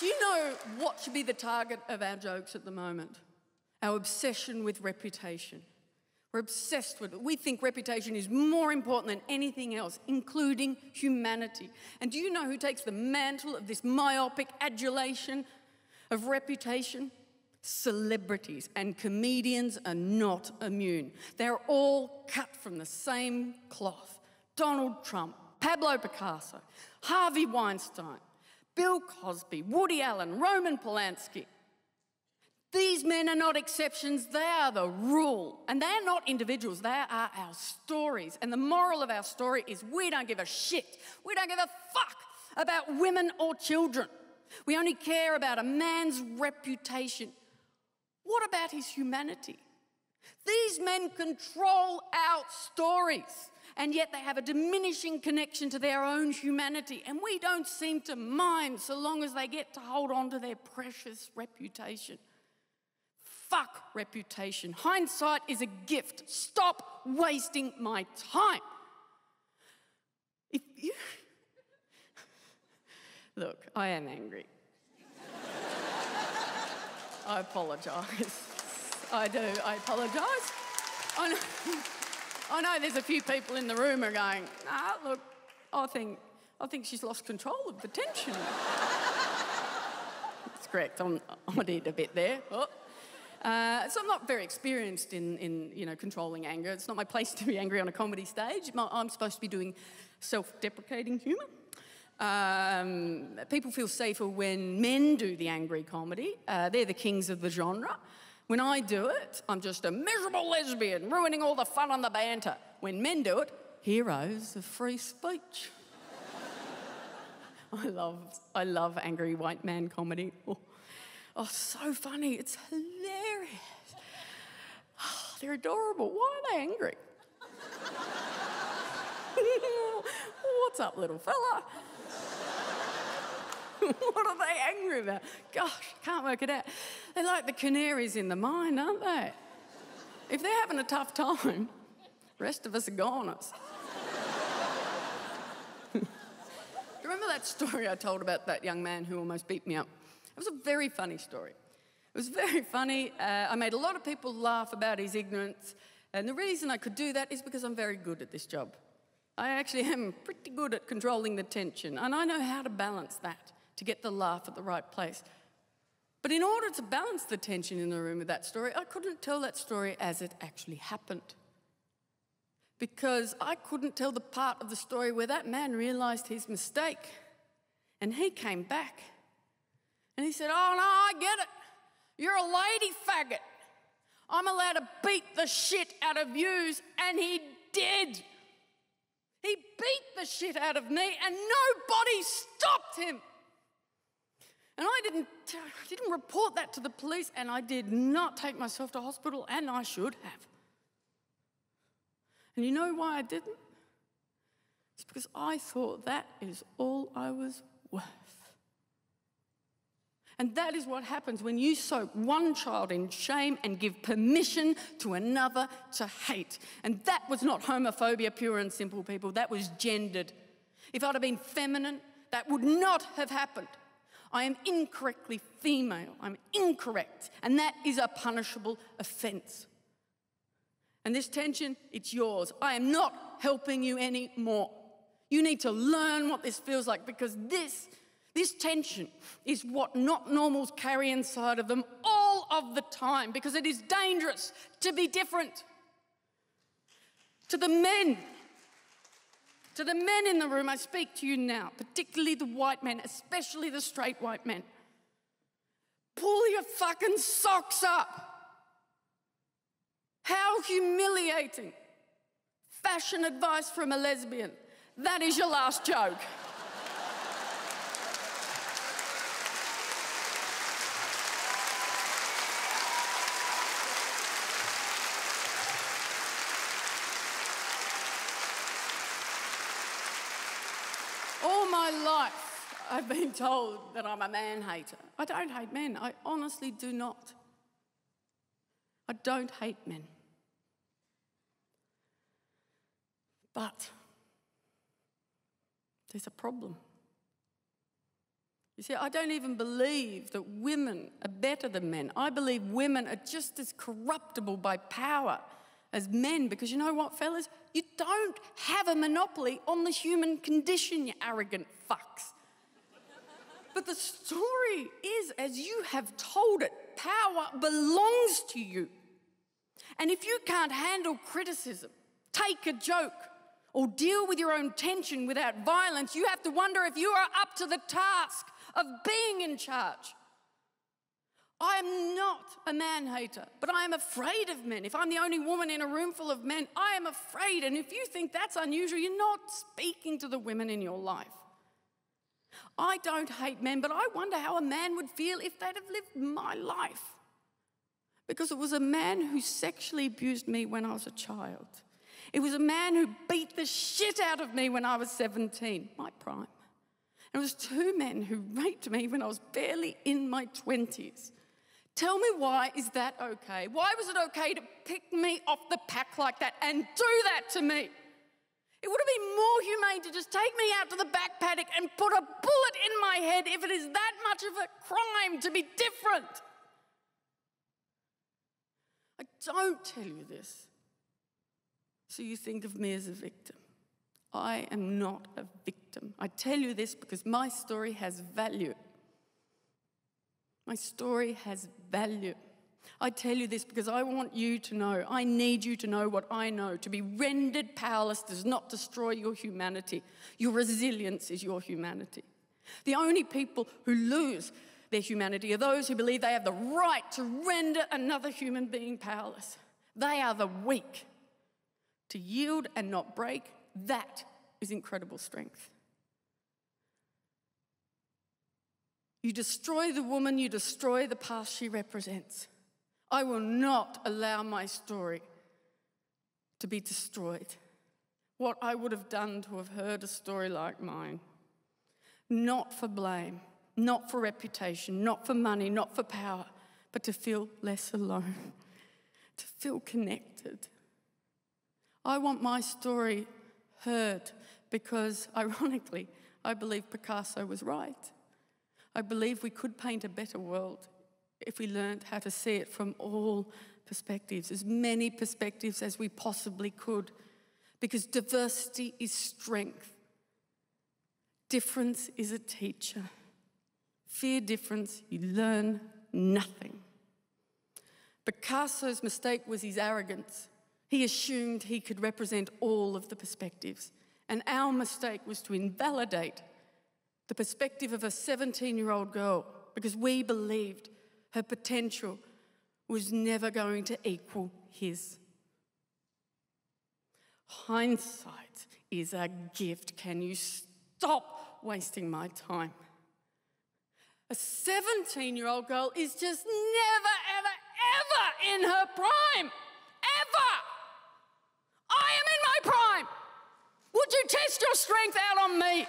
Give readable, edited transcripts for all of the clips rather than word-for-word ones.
Do you know what should be the target of our jokes at the moment? Our obsession with reputation. We're obsessed with it. We think reputation is more important than anything else, including humanity. And do you know who takes the mantle of this myopic adulation of reputation? Celebrities, and comedians are not immune. They're all cut from the same cloth. Donald Trump, Pablo Picasso, Harvey Weinstein, Bill Cosby, Woody Allen, Roman Polanski. These men are not exceptions, they are the rule. And they're not individuals, they are our stories. And the moral of our story is we don't give a shit. We don't give a fuck about women or children. We only care about a man's reputation. What about his humanity? These men control our stories, and yet they have a diminishing connection to their own humanity, and we don't seem to mind so long as they get to hold on to their precious reputation. Fuck reputation. Hindsight is a gift. Stop wasting my time. Look, I am angry. I apologise. I do. I apologise. I know there's a few people in the room who are going, nah, look, I think she's lost control of the tension. That's correct. I did a bit there. Oh. So I'm not very experienced in controlling anger. It's not my place to be angry on a comedy stage. I'm supposed to be doing self-deprecating humour. People feel safer when men do the angry comedy. They're the kings of the genre. When I do it, I'm just a miserable lesbian ruining all the fun and the banter. When men do it, heroes of free speech. I love angry white man comedy. Oh, so funny. It's hilarious. Oh, they're adorable. Why are they angry? What's up, little fella? What are they angry about? Gosh, can't work it out. They're like the canaries in the mine, aren't they? If they're having a tough time, the rest of us are goners. Do you remember that story I told about that young man who almost beat me up? It was a very funny story. It was very funny. I made a lot of people laugh about his ignorance. And the reason I could do that is because I'm very good at this job. I actually am pretty good at controlling the tension. And I know how to balance that, to get the laugh at the right place. But in order to balance the tension in the room with that story, I couldn't tell that story as it actually happened. Because I couldn't tell the part of the story where that man realised his mistake. And he came back. And he said, oh, no, I get it. You're a lady faggot. I'm allowed to beat the shit out of yous. And he did. He beat the shit out of me and nobody stopped him. And I didn't report that to the police, and I did not take myself to hospital, and I should have. And you know why I didn't? It's because I thought that is all I was worth. And that is what happens when you soak one child in shame and give permission to another to hate. And that was not homophobia, pure and simple, people. That was gendered. If I'd have been feminine, that would not have happened. I am incorrectly female. I'm incorrect. And that is a punishable offence. And this tension, it's yours. I am not helping you anymore. You need to learn what this feels like, because this tension is what not normals carry inside of them all of the time, because it is dangerous to be different. To the men in the room, I speak to you now, particularly the white men, especially the straight white men. Pull your fucking socks up. How humiliating. Fashion advice from a lesbian. That is your last joke. All my life, I've been told that I'm a man-hater. I don't hate men. I honestly do not. I don't hate men. But there's a problem. You see, I don't even believe that women are better than men. I believe women are just as corruptible by power as men, because you know what, fellas? You don't have a monopoly on the human condition, you arrogant fucks. But the story is, as you have told it, power belongs to you. And if you can't handle criticism, take a joke, or deal with your own tension without violence, you have to wonder if you are up to the task of being in charge. I am not a man-hater, but I am afraid of men. If I'm the only woman in a room full of men, I am afraid. And if you think that's unusual, you're not speaking to the women in your life. I don't hate men, but I wonder how a man would feel if they'd have lived my life. Because it was a man who sexually abused me when I was a child. It was a man who beat the shit out of me when I was 17, my prime. And it was two men who raped me when I was barely in my 20s. Tell me, why is that okay? Why was it okay to pick me off the pack like that and do that to me? It would have been more humane to just take me out to the back paddock and put a bullet in my head if it is that much of a crime to be different. I don't tell you this so you think of me as a victim. I am not a victim. I tell you this because my story has value. My story has value. I tell you this because I want you to know, I need you to know what I know. To be rendered powerless does not destroy your humanity. Your resilience is your humanity. The only people who lose their humanity are those who believe they have the right to render another human being powerless. They are the weak. To yield and not break, that is incredible strength. You destroy the woman, you destroy the past she represents. I will not allow my story to be destroyed. What I would have done to have heard a story like mine. Not for blame, not for reputation, not for money, not for power, but to feel less alone, to feel connected. I want my story heard because, ironically, I believe Picasso was right. I believe we could paint a better world if we learned how to see it from all perspectives, as many perspectives as we possibly could, because diversity is strength. Difference is a teacher. Fear difference, you learn nothing. Picasso's mistake was his arrogance. He assumed he could represent all of the perspectives. And our mistake was to invalidate the perspective of a 17-year-old girl because we believed her potential was never going to equal his. Hindsight is a gift. Can you stop wasting my time? A 17-year-old girl is just never, ever, ever in her prime. Ever. I am in my prime. Would you test your strength out on me?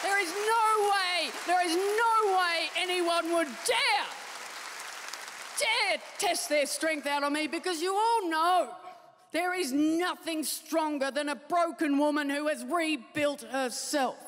There is no way anyone would dare test their strength out on me, because you all know there is nothing stronger than a broken woman who has rebuilt herself.